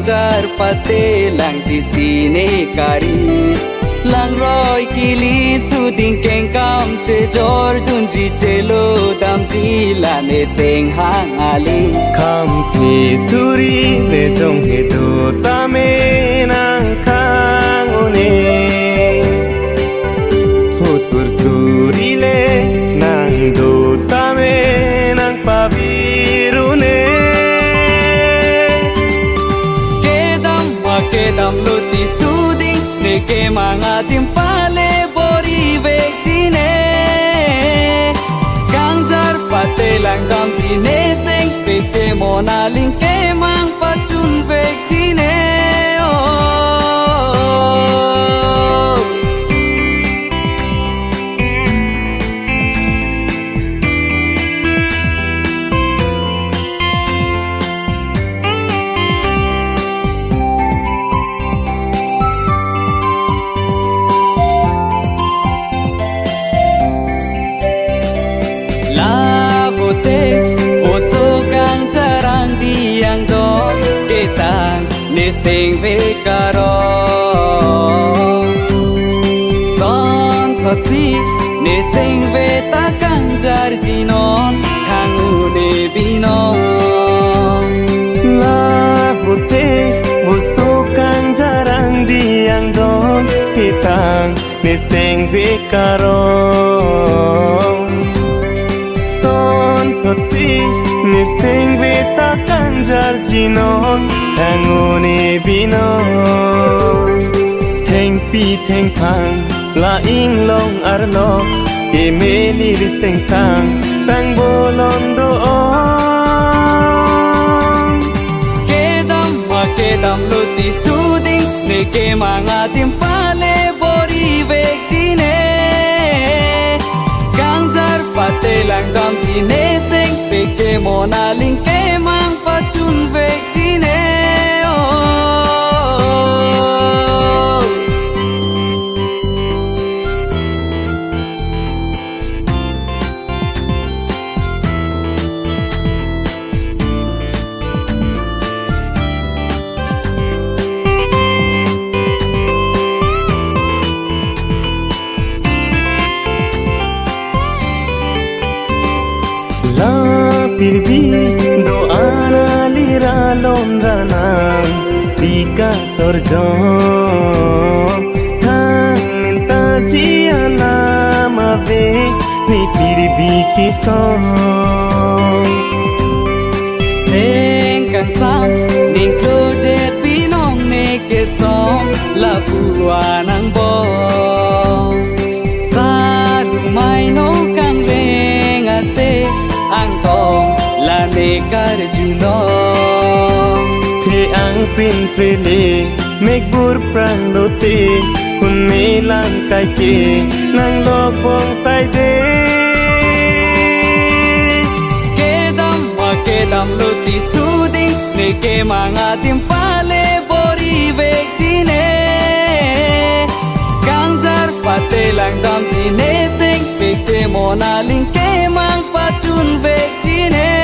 jar pate lang chi sine kari lang roi kili su ting keng kam che jor dun chi chelo dam chi la ne seng hang ali kham thi suri le jong he do ta me nang khang one hotur suri le nang do ta me nang pavirune kedam luti suding ne ke manga timpale bori vechine gangjar pate lang dam chine seng pete mona ling ke mang pachun vechine sing ve karo son thochi ne sing ve ta kang jar jinon khang u ne bino la vote vô số kang jarang diang don kitang ne sing ve karo son thochi ne sing ve ta kang jar jinon Thangone bino Theng pi theng phang La ing long ar lo Ke me li ri seng sang Tang bo lon do ong Kedam luti suding Ne ke manga timpale bori vek chine Gangjar pate lang dam chine seng Peke mona ling ke mang pachun vek chine La pirvi do ana lira londranam sika sorjom thang minta chia lama ve ni pirvi ki song seng kang sam ning klo je pinong ne ke song la puanang bo sa mai no kang leng a se ang tong la ne kar juno the ang pin prele mek bur prang do te hun me lang kai ke nang lo bong sai de kedam luti suding ne ke manga timpale bori vek chine gangjar pate lang dam chine seng pekte mona ling ke mang pachun vek chine